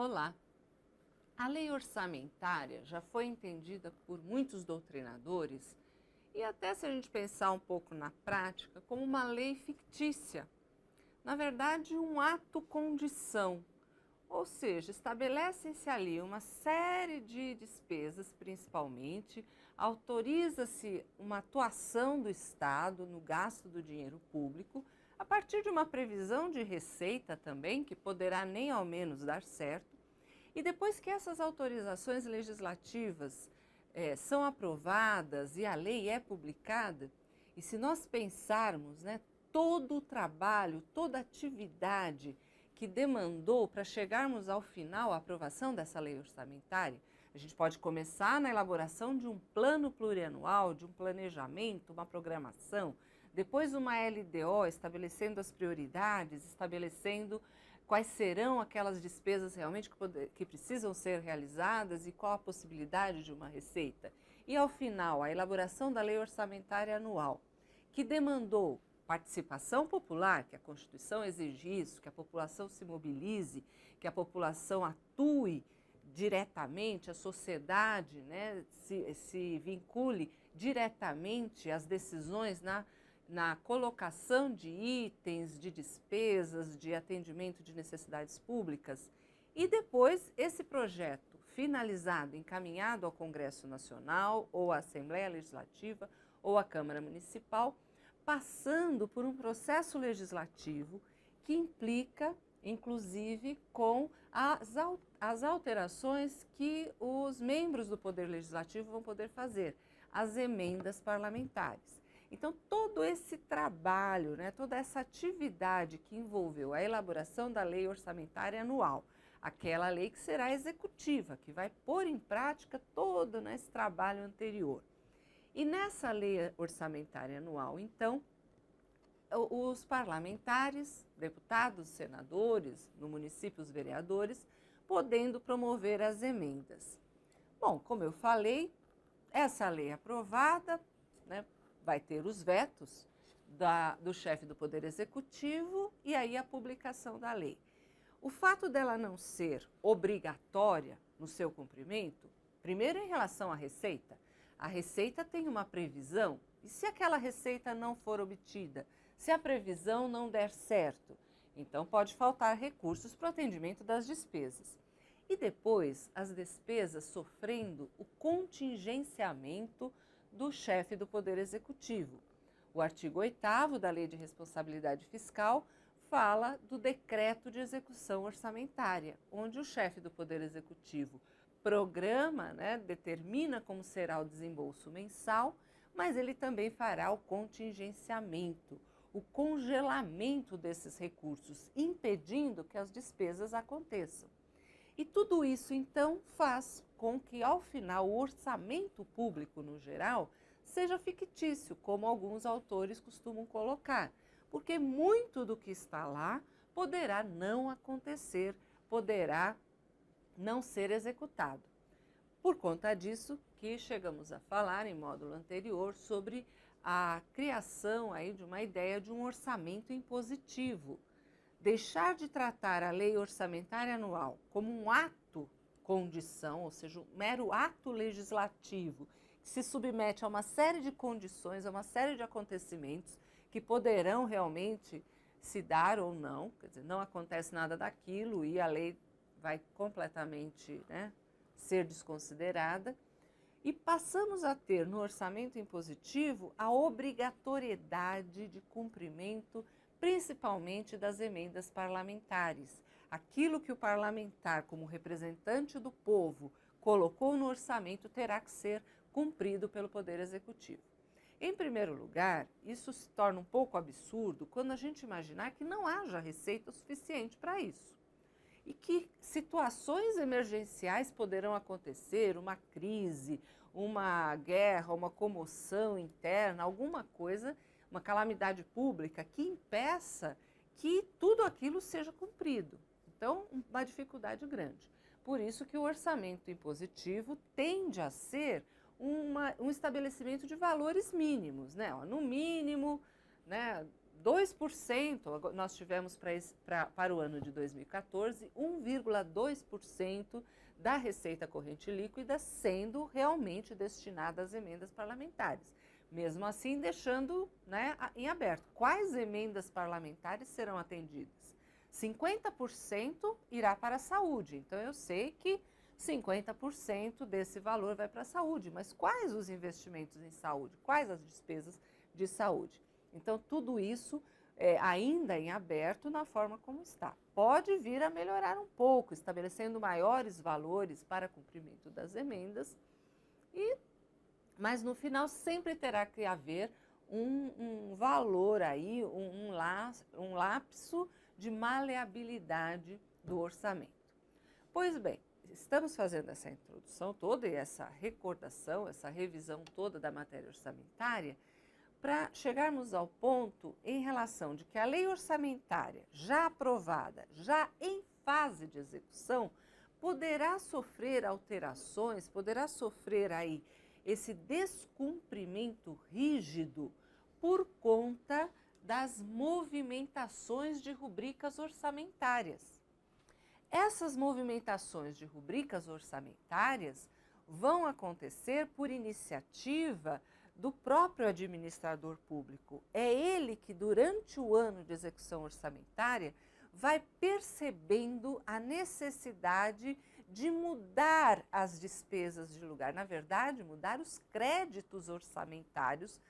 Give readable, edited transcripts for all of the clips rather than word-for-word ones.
Olá! A lei orçamentária já foi entendida por muitos doutrinadores e até se a gente pensar um pouco na prática, como uma lei fictícia. Na verdade, um ato-condição, ou seja, estabelecem-se ali uma série de despesas, principalmente, autoriza-se uma atuação do Estado no gasto do dinheiro público, a partir de uma previsão de receita também, que poderá nem ao menos dar certo. E depois que essas autorizações legislativas são aprovadas e a lei é publicada, e se nós pensarmos, todo o trabalho, toda a atividade que demandou para chegarmos ao final, a aprovação dessa lei orçamentária, a gente pode começar na elaboração de um plano plurianual, de um planejamento, uma programação, depois uma LDO estabelecendo as prioridades, estabelecendo quais serão aquelas despesas realmente que precisam ser realizadas e qual a possibilidade de uma receita. E, ao final, a elaboração da lei orçamentária anual, que demandou participação popular, que a Constituição exige isso, que a população se mobilize, que a população atue diretamente, a sociedade se vincule diretamente às decisões na colocação de itens, de despesas, de atendimento de necessidades públicas. E depois, esse projeto finalizado, encaminhado ao Congresso Nacional, ou à Assembleia Legislativa, ou à Câmara Municipal, passando por um processo legislativo que implica, inclusive, com as alterações que os membros do Poder Legislativo vão poder fazer, as emendas parlamentares. Então, todo esse trabalho, toda essa atividade que envolveu a elaboração da lei orçamentária anual, aquela lei que será executiva, que vai pôr em prática todo esse trabalho anterior. E nessa lei orçamentária anual, então, os parlamentares, deputados, senadores, no município os vereadores, podendo promover as emendas. Bom, como eu falei, essa lei aprovada, vai ter os vetos do chefe do Poder Executivo e aí a publicação da lei. O fato dela não ser obrigatória no seu cumprimento, primeiro em relação à receita, a receita tem uma previsão e se aquela receita não for obtida, se a previsão não der certo, então pode faltar recursos para o atendimento das despesas. E depois, as despesas sofrendo o contingenciamento do chefe do Poder Executivo. O artigo 8º da Lei de Responsabilidade Fiscal fala do decreto de execução orçamentária, onde o chefe do Poder Executivo programa, determina como será o desembolso mensal, mas ele também fará o contingenciamento, o congelamento desses recursos, impedindo que as despesas aconteçam. E tudo isso, então, faz com que, ao final, o orçamento público, no geral, seja fictício, como alguns autores costumam colocar, porque muito do que está lá poderá não acontecer, poderá não ser executado. Por conta disso que chegamos a falar em módulo anterior sobre a criação aí de uma ideia de um orçamento impositivo. Deixar de tratar a lei orçamentária anual como um ato condição, ou seja, um mero ato legislativo que se submete a uma série de condições, a uma série de acontecimentos que poderão realmente se dar ou não, quer dizer, não acontece nada daquilo e a lei vai completamente ser desconsiderada. E passamos a ter no orçamento impositivo a obrigatoriedade de cumprimento, principalmente das emendas parlamentares. Aquilo que o parlamentar, como representante do povo, colocou no orçamento terá que ser cumprido pelo Poder Executivo. Em primeiro lugar, isso se torna um pouco absurdo quando a gente imaginar que não haja receita suficiente para isso. E que situações emergenciais poderão acontecer, uma crise, uma guerra, uma comoção interna, alguma coisa, uma calamidade pública que impeça que tudo aquilo seja cumprido. Então, uma dificuldade grande. Por isso que o orçamento impositivo tende a ser um estabelecimento de valores mínimos, no mínimo, 2%, nós tivemos para o ano de 2014, 1,2% da receita corrente líquida sendo realmente destinada às emendas parlamentares. Mesmo assim, deixando, né, em aberto. Quais emendas parlamentares serão atendidas? 50% irá para a saúde. Então, eu sei que 50% desse valor vai para a saúde. Mas quais os investimentos em saúde? Quais as despesas de saúde? Então, tudo isso ainda em aberto na forma como está. Pode vir a melhorar um pouco, estabelecendo maiores valores para cumprimento das emendas, mas no final sempre terá que haver um valor aí, um lapso de maleabilidade do orçamento. Pois bem, estamos fazendo essa introdução toda e essa recordação, essa revisão toda da matéria orçamentária, para chegarmos ao ponto em relação de que a lei orçamentária já aprovada, já em fase de execução, poderá sofrer alterações, poderá sofrer aí esse descumprimento rígido por conta das movimentações de rubricas orçamentárias. Essas movimentações de rubricas orçamentárias vão acontecer por iniciativa do próprio administrador público. É ele que, durante o ano de execução orçamentária, vai percebendo a necessidade de mudar as despesas de lugar. Na verdade, mudar os créditos orçamentários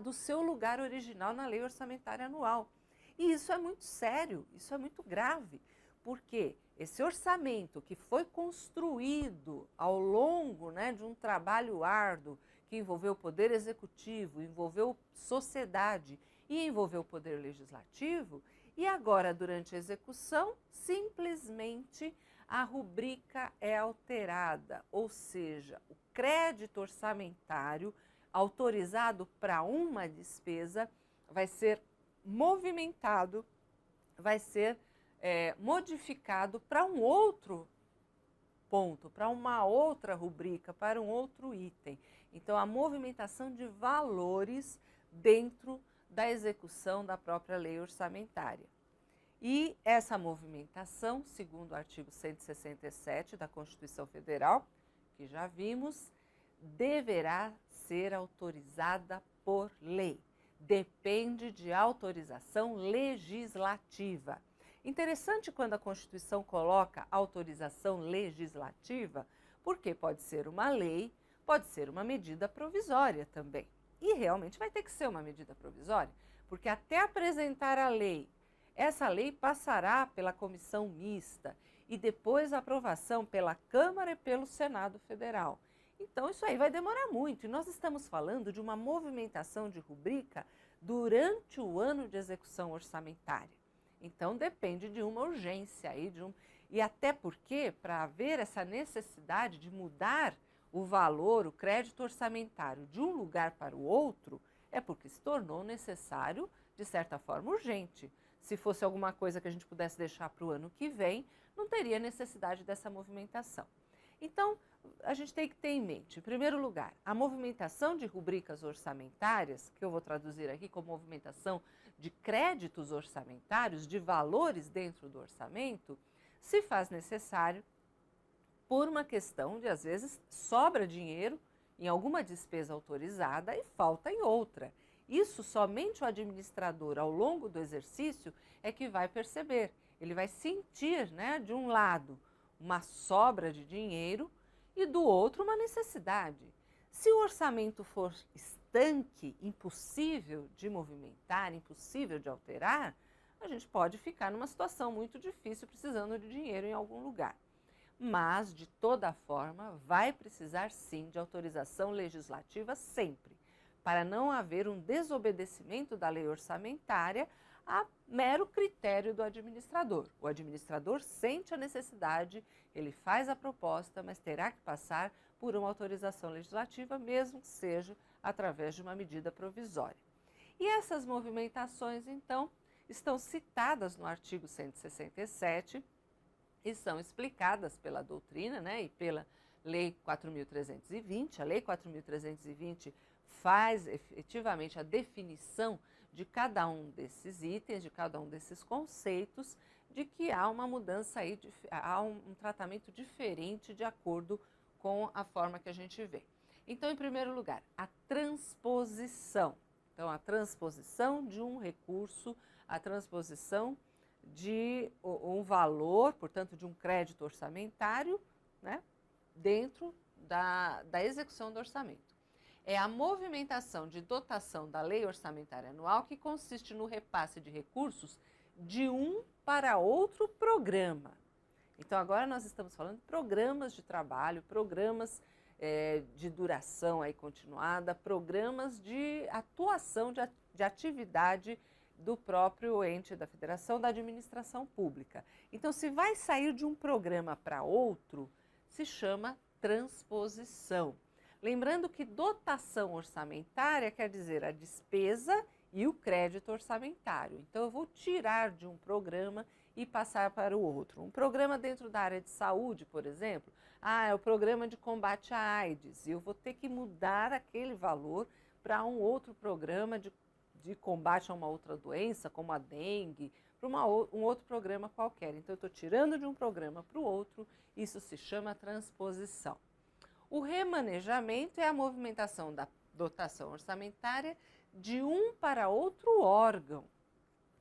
do seu lugar original na lei orçamentária anual. E isso é muito sério, isso é muito grave, porque esse orçamento que foi construído ao longo, né, de um trabalho árduo, que envolveu o Poder Executivo, envolveu sociedade e envolveu o Poder Legislativo, e agora, durante a execução, simplesmente a rubrica é alterada, ou seja, o crédito orçamentário autorizado para uma despesa vai ser movimentado, vai ser modificado para um outro ponto, para uma outra rubrica, para um outro item. Então, a movimentação de valores dentro da execução da própria lei orçamentária. E essa movimentação, segundo o artigo 167 da Constituição Federal, que já vimos, deverá ser autorizada por lei. Depende de autorização legislativa. Interessante quando a Constituição coloca autorização legislativa, porque pode ser uma lei, pode ser uma medida provisória também. E realmente vai ter que ser uma medida provisória, porque até apresentar a lei, essa lei passará pela comissão mista e depois a aprovação pela Câmara e pelo Senado Federal. Então isso aí vai demorar muito e nós estamos falando de uma movimentação de rubrica durante o ano de execução orçamentária. Então depende de uma urgência aí, e até porque para haver essa necessidade de mudar o valor, o crédito orçamentário de um lugar para o outro, é porque se tornou necessário, de certa forma, urgente. Se fosse alguma coisa que a gente pudesse deixar para o ano que vem, não teria necessidade dessa movimentação. Então, a gente tem que ter em mente, em primeiro lugar, a movimentação de rubricas orçamentárias, que eu vou traduzir aqui como movimentação de créditos orçamentários, de valores dentro do orçamento, se faz necessário por uma questão de, às vezes, sobra dinheiro em alguma despesa autorizada e falta em outra. Isso somente o administrador, ao longo do exercício, é que vai perceber. Ele vai sentir, né, de um lado, uma sobra de dinheiro e do outro uma necessidade. Se o orçamento for estanque, impossível de movimentar, impossível de alterar, a gente pode ficar numa situação muito difícil precisando de dinheiro em algum lugar. Mas, de toda forma, vai precisar sim de autorização legislativa sempre, para não haver um desobedecimento da lei orçamentária a mero critério do administrador. O administrador sente a necessidade, ele faz a proposta, mas terá que passar por uma autorização legislativa, mesmo que seja através de uma medida provisória. E essas movimentações, então, estão citadas no artigo 167 e são explicadas pela doutrina, né, e pela Lei 4.320. A Lei 4.320 faz efetivamente a definição de cada um desses itens, de cada um desses conceitos, de que há uma mudança aí, há um tratamento diferente de acordo com a forma que a gente vê. Então, em primeiro lugar, a transposição. Então, a transposição de um recurso, a transposição de um valor, portanto, de um crédito orçamentário, né, dentro da execução do orçamento. É a movimentação de dotação da Lei Orçamentária Anual que consiste no repasse de recursos de um para outro programa. Então, agora nós estamos falando de programas de trabalho, programas de duração aí continuada, programas de atuação, de atividade do próprio ente da federação, da administração pública. Então, se vai sair de um programa para outro, se chama transposição. Lembrando que dotação orçamentária quer dizer a despesa e o crédito orçamentário. Então, eu vou tirar de um programa e passar para o outro. Um programa dentro da área de saúde, por exemplo, é o programa de combate à AIDS, e eu vou ter que mudar aquele valor para um outro programa de combate a uma outra doença, como a dengue, para um outro programa qualquer. Então, eu estou tirando de um programa para o outro, isso se chama transposição. O remanejamento é a movimentação da dotação orçamentária de um para outro órgão.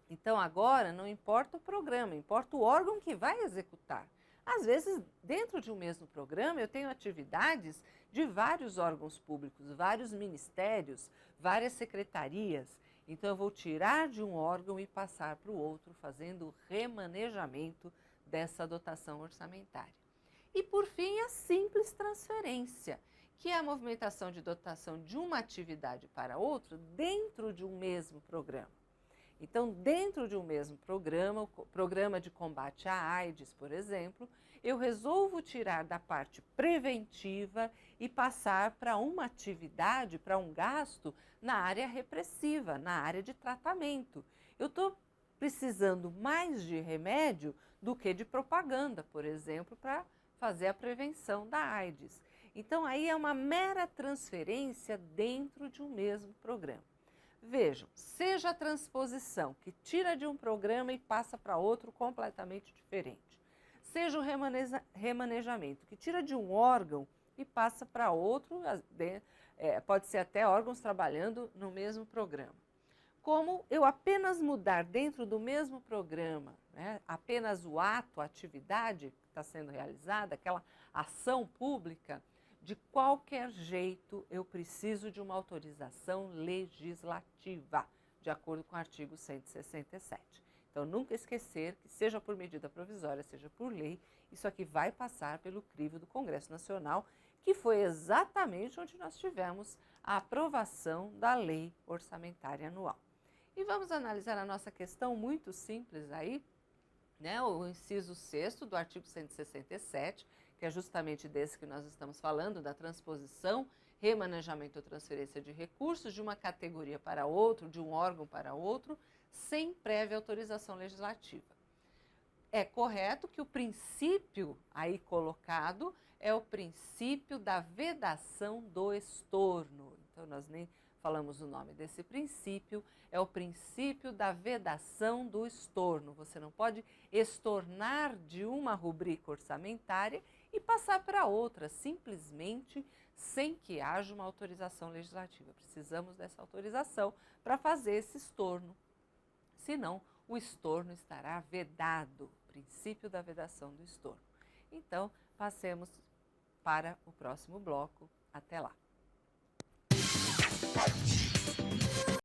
Então, agora não importa o programa, importa o órgão que vai executar. Às vezes, dentro de um mesmo programa, eu tenho atividades de vários órgãos públicos, vários ministérios, várias secretarias. Então, eu vou tirar de um órgão e passar para o outro, fazendo o remanejamento dessa dotação orçamentária. E, por fim, a simples transferência, que é a movimentação de dotação de uma atividade para outra dentro de um mesmo programa. Então, dentro de um mesmo programa, o programa de combate à AIDS, por exemplo, eu resolvo tirar da parte preventiva e passar para uma atividade, para um gasto na área repressiva, na área de tratamento. Eu estou precisando mais de remédio do que de propaganda, por exemplo, para fazer a prevenção da AIDS. Então, aí é uma mera transferência dentro de um mesmo programa. Vejam, seja a transposição, que tira de um programa e passa para outro completamente diferente. Seja o remanejamento, que tira de um órgão e passa para outro, pode ser até órgãos trabalhando no mesmo programa. Como eu apenas mudar dentro do mesmo programa, né, apenas o ato, a atividade que está sendo realizada, aquela ação pública, de qualquer jeito, eu preciso de uma autorização legislativa, de acordo com o artigo 167. Então, nunca esquecer que, seja por medida provisória, seja por lei, isso aqui vai passar pelo crivo do Congresso Nacional, que foi exatamente onde nós tivemos a aprovação da Lei Orçamentária Anual. E vamos analisar a nossa questão muito simples aí, né? O inciso 6º do artigo 167, que é justamente desse que nós estamos falando, da transposição, remanejamento ou transferência de recursos de uma categoria para outra, de um órgão para outro, sem prévia autorização legislativa. É correto que o princípio aí colocado é o princípio da vedação do estorno. Então, nós nem falamos o nome desse princípio, é o princípio da vedação do estorno. Você não pode estornar de uma rubrica orçamentária e passar para outra, simplesmente sem que haja uma autorização legislativa. Precisamos dessa autorização para fazer esse estorno, senão o estorno estará vedado, princípio da vedação do estorno. Então, passemos para o próximo bloco. Até lá!